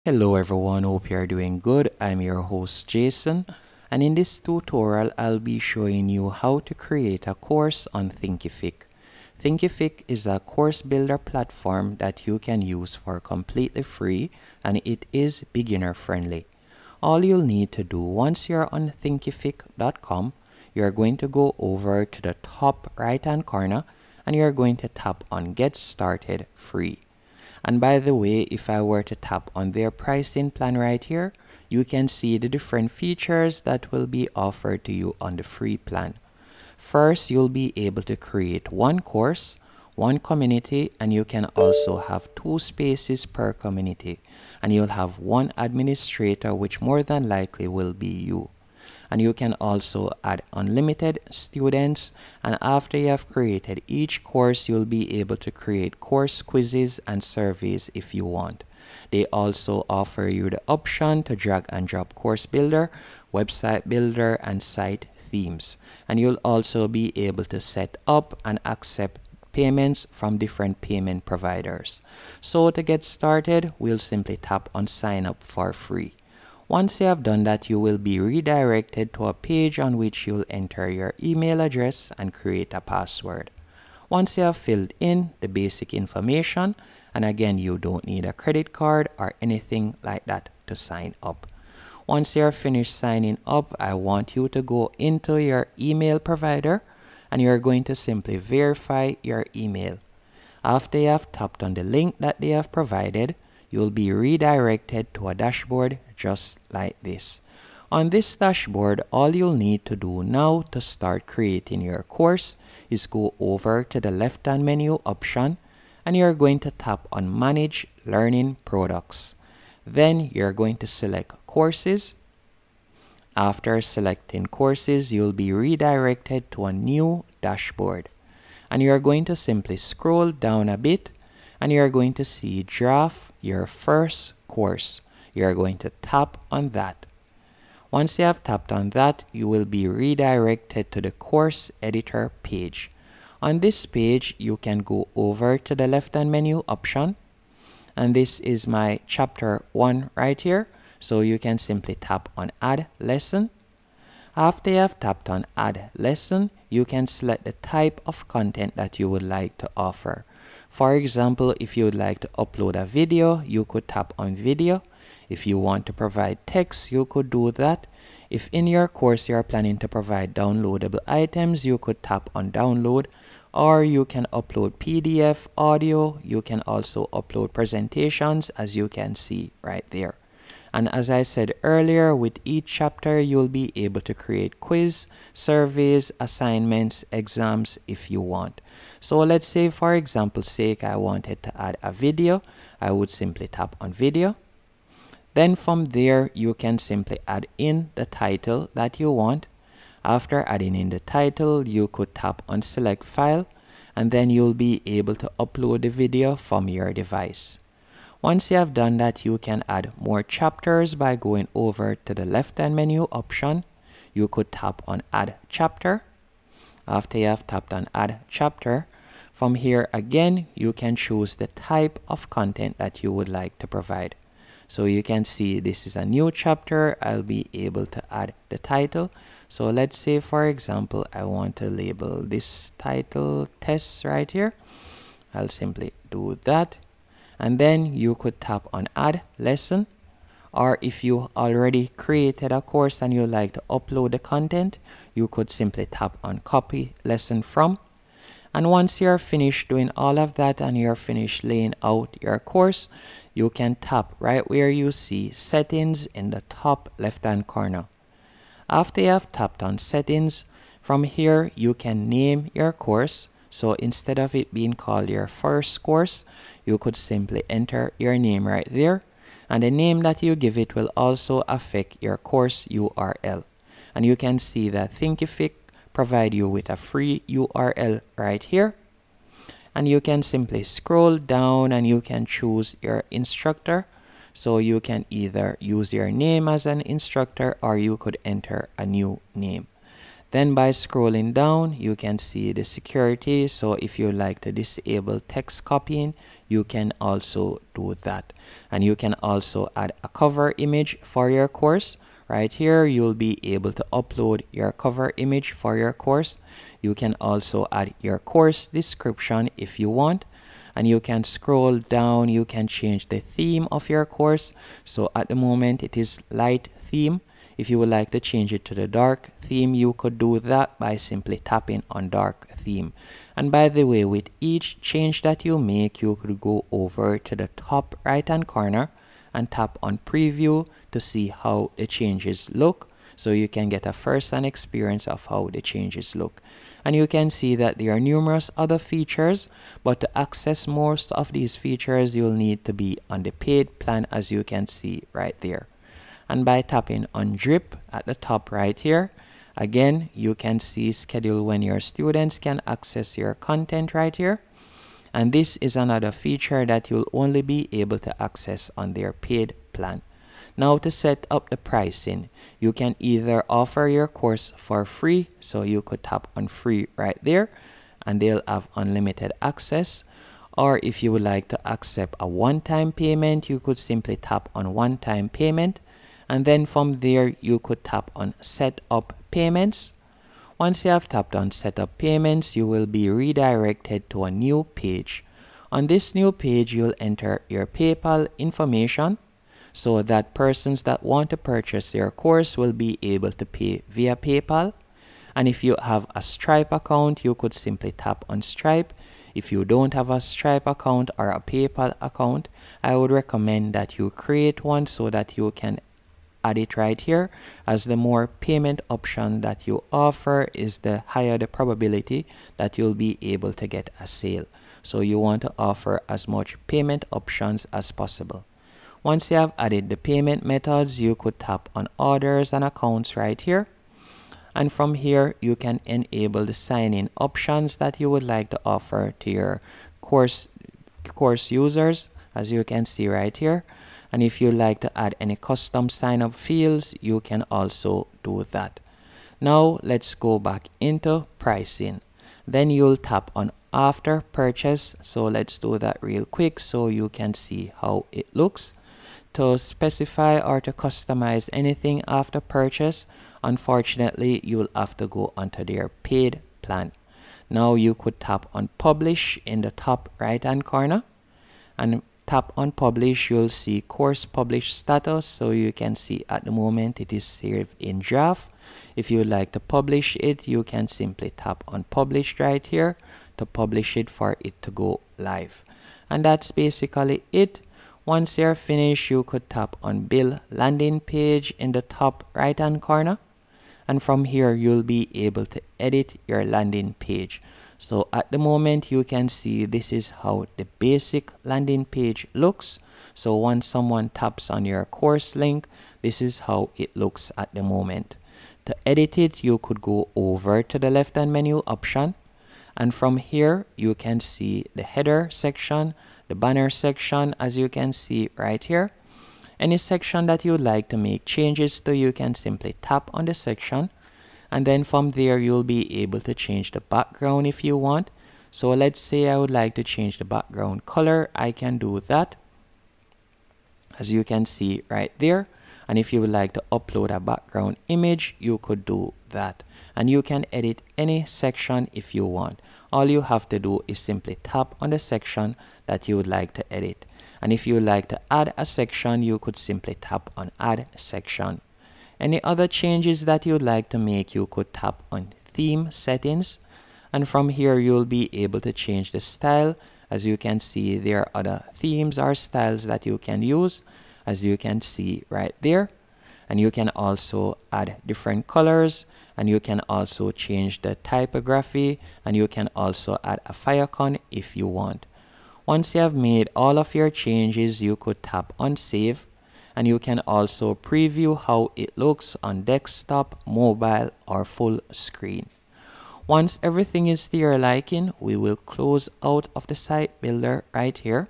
Hello everyone, hope you are doing good. I'm your host Jason, and in this tutorial I'll be showing you how to create a course on Thinkific. Thinkific is a course builder platform that you can use for completely free, and it is beginner friendly. All you'll need to do once you're on thinkific.com, you're going to go over to the top right hand corner and you're going to tap on Get Started Free. And by the way, if I were to tap on their pricing plan right here, you can see the different features that will be offered to you on the free plan. First, you'll be able to create one course, one community, and you can also have 2 spaces per community. And you'll have one administrator, which more than likely will be you. And you can also add unlimited students, and after you have created each course, you'll be able to create course quizzes and surveys if you want. They also offer you the option to drag and drop course builder, website builder, and site themes. And you'll also be able to set up and accept payments from different payment providers. So to get started, we'll simply tap on sign up for free. Once you have done that, you will be redirected to a page on which you'll enter your email address and create a password. Once you have filled in the basic information, and again, you don't need a credit card or anything like that to sign up. Once you're finished signing up, I want you to go into your email provider and you're going to simply verify your email. After you have tapped on the link that they have provided, you'll be redirected to a dashboard just like this. On this dashboard, all you'll need to do now to start creating your course is go over to the left-hand menu option and you're going to tap on Manage Learning Products. Then you're going to select Courses. After selecting Courses, you'll be redirected to a new dashboard. And you're going to simply scroll down a bit and you're going to see Draft Your First Course. You're going to tap on that. Once you have tapped on that, you will be redirected to the course editor page. On this page, you can go over to the left-hand menu option, and this is my chapter 1 right here. So you can simply tap on Add Lesson. After you have tapped on Add Lesson, you can select the type of content that you would like to offer. For example, if you would like to upload a video, you could tap on Video. If you want to provide text, you could do that. If in your course you are planning to provide downloadable items, you could tap on Download, or you can upload PDF, audio. You can also upload presentations, as you can see right there. And as I said earlier, with each chapter, you'll be able to create quiz, surveys, assignments, exams if you want. So let's say, for example's sake, I wanted to add a video. I would simply tap on Video. Then from there, you can simply add in the title that you want. After adding in the title, you could tap on Select File, and then you'll be able to upload the video from your device. Once you have done that, you can add more chapters by going over to the left-hand menu option. You could tap on Add Chapter. After you have tapped on Add Chapter, from here again, you can choose the type of content that you would like to provide. So you can see this is a new chapter. I'll be able to add the title. So let's say, for example, I want to label this title Test right here. I'll simply do that. And then you could tap on Add Lesson. Or if you already created a course and you like to upload the content, you could simply tap on Copy Lesson From. And once you're finished doing all of that and you're finished laying out your course, you can tap right where you see Settings in the top left-hand corner. After you have tapped on Settings, from here you can name your course. So instead of it being called your first course, you could simply enter your name right there. And the name that you give it will also affect your course URL. And you can see that Thinkific provide you with a free URL right here. And you can simply scroll down and you can choose your instructor. So you can either use your name as an instructor or you could enter a new name. Then by scrolling down, you can see the security. So if you like to disable text copying, you can also do that. And you can also add a cover image for your course. Right here, you'll be able to upload your cover image for your course. You can also add your course description if you want. And you can scroll down, you can change the theme of your course. So at the moment it is light theme. If you would like to change it to the dark theme, you could do that by simply tapping on dark theme. And by the way, with each change that you make, you could go over to the top right hand corner and tap on preview to see how the changes look, so you can get a first-hand experience of how the changes look. And you can see that there are numerous other features, but to access most of these features you'll need to be on the paid plan, as you can see right there. And by tapping on drip at the top right here, again you can see schedule when your students can access your content right here. And this is another feature that you'll only be able to access on their paid plan. Now to set up the pricing, you can either offer your course for free, so you could tap on free right there and they'll have unlimited access. Or if you would like to accept a one-time payment, you could simply tap on one-time payment, and then from there you could tap on set up payments. Once you have tapped on set up payments, you will be redirected to a new page. On this new page, you'll enter your PayPal information, so that persons that want to purchase your course will be able to pay via PayPal. And if you have a Stripe account, you could simply tap on Stripe. If you don't have a Stripe account or a PayPal account, I would recommend that you create one so that you can add it right here, as the more payment option that you offer is the higher the probability that you'll be able to get a sale. So you want to offer as much payment options as possible. Once you have added the payment methods, you could tap on orders and accounts right here. And from here, you can enable the sign-in options that you would like to offer to your course users, as you can see right here. And if you like to add any custom sign-up fields, you can also do that. Now let's go back into pricing. Then you'll tap on after purchase. So let's do that real quick so you can see how it looks. To specify or to customize anything after purchase, unfortunately you'll have to go onto their paid plan. Now you could tap on publish in the top right hand corner, and tap on publish, you'll see course publish status. So you can see at the moment it is saved in draft. If you would like to publish it, you can simply tap on publish right here to publish it for it to go live. And that's basically it. Once you're finished, you could tap on build landing page in the top right hand corner, and from here you'll be able to edit your landing page. So at the moment you can see this is how the basic landing page looks. So once someone taps on your course link, this is how it looks at the moment. To edit it, you could go over to the left hand menu option, and from here you can see the header section, the banner section, as you can see right here. Any section that you would like to make changes to, you can simply tap on the section, and then from there you'll be able to change the background if you want. So let's say I would like to change the background color, I can do that, as you can see right there. And if you would like to upload a background image, you could do that, and you can edit any section if you want. All you have to do is simply tap on the section that you would like to edit. And if you would like to add a section, you could simply tap on add section. Any other changes that you would like to make, you could tap on theme settings, and from here you'll be able to change the style. As you can see, there are other themes or styles that you can use, as you can see right there. And you can also add different colors, and you can also change the typography, and you can also add a favicon if you want. Once you have made all of your changes, you could tap on save, and you can also preview how it looks on desktop, mobile, or full screen. Once everything is to your liking, we will close out of the site builder right here,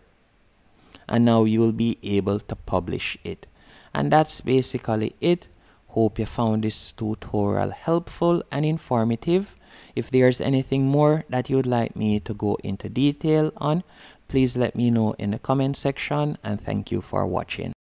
and now you will be able to publish it. And that's basically it. Hope you found this tutorial helpful and informative. If there's anything more that you'd like me to go into detail on, Please let me know in the comment section, and thank you for watching.